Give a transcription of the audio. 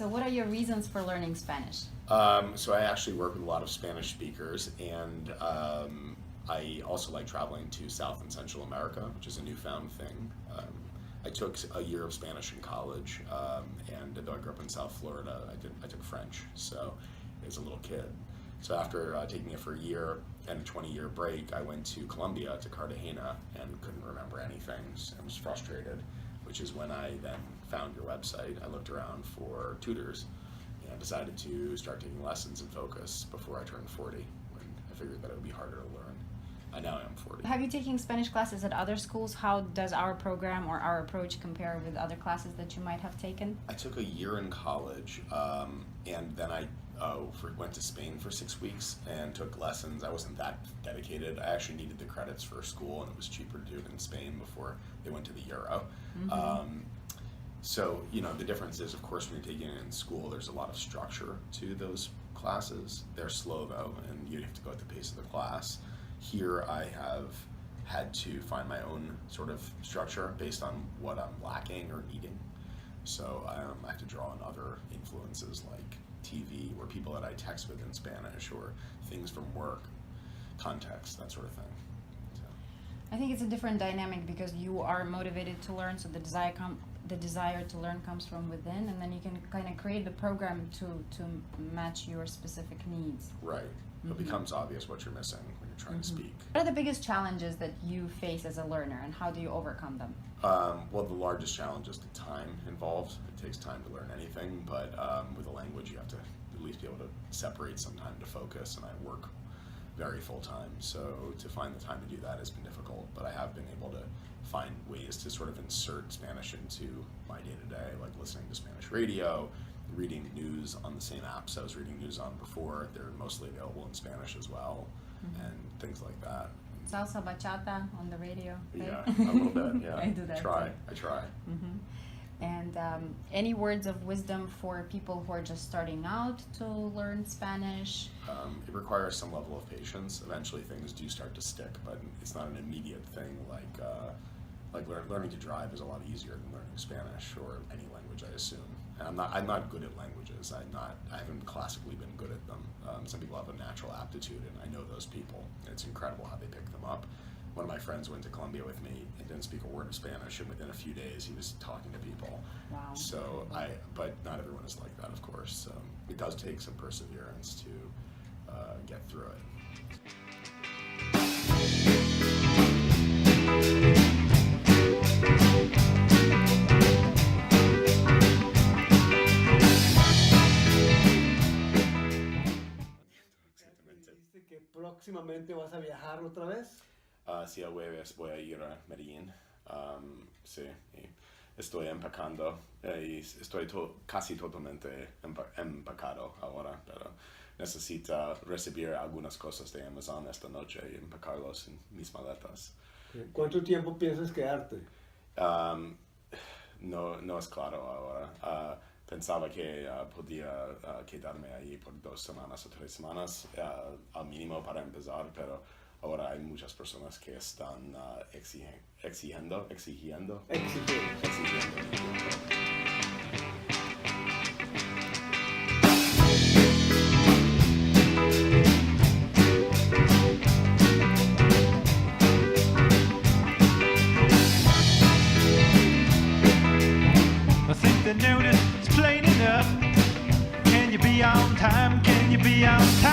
So what are your reasons for learning Spanish? So I actually work with a lot of Spanish speakers, and I also like traveling to South and Central America, which is a newfound thing. I took a year of Spanish in college, and though I grew up in South Florida, I took French, so as a little kid. So after taking it for a year and a 20-year break, I went to Colombia, to Cartagena, and couldn't remember anything and was frustrated, which is when I then found your website. I looked around for tutors and decided to start taking lessons and focus before I turned 40, when I figured that it would be harder to learn. I now am 40. Have you taken Spanish classes at other schools? How does our program or our approach compare with other classes that you might have taken? I took a year in college, and then I went to Spain for 6 weeks and took lessons. I wasn't that dedicated. I actually needed the credits for school, and it was cheaper to do it in Spain before they went to the Euro. So, the difference is, of course, when you're taking it in school, there's a lot of structure to those classes. They're slow, though, and you have to go at the pace of the class. Here, I have had to find my own sort of structure based on what I'm lacking or needing. So I have to draw on other influences like TV, or people that I text with in Spanish, or things from work, context, that sort of thing. I think it's a different dynamic because you are motivated to learn, so the desire to learn comes from within, and then you can kind of create the program to match your specific needs. Right. It becomes obvious what you're missing when you're trying to speak. What are the biggest challenges that you face as a learner, and how do you overcome them? Well, the largest challenge is the time involved. It takes time to learn anything, but with a language you have to at least be able to separate some time to focus, and I work very full time, so to find the time to do that has been difficult, but I have been able to find ways to sort of insert Spanish into my day-to-day, like listening to Spanish radio, reading news on the same apps I was reading news on before. They're mostly available in Spanish as well, and things like that. Salsa bachata on the radio, right? Yeah, a little bit, yeah. I do that I try. And any words of wisdom for people who are just starting out to learn Spanish? It requires some level of patience. Eventually things do start to stick, but it's not an immediate thing like learning to drive is a lot easier than learning Spanish or any language, I assume. And I'm not good at languages. I haven't classically been good at them. Some people have a natural aptitude, and I know those people. It's incredible how they pick them up. One of my friends went to Colombia with me and didn't speak a word of Spanish, and within a few days he was talking to people. Wow. So but not everyone is like that, of course. It does take some perseverance to get through it. Dijiste que próximamente vas a viajar otra vez. Sí, el jueves voy a ir a Medellín. Sí, y estoy empacando. Y estoy casi totalmente empacado ahora, pero necesito recibir algunas cosas de Amazon esta noche y empacarlos en mis maletas. ¿Cuánto tiempo piensas quedarte? No es claro ahora. Pensaba que podía quedarme ahí por 2 semanas o 3 semanas al mínimo para empezar, pero ahora hay muchas personas que están exigiendo. I think the notice is plain enough. Can you be on time? Can you be on time?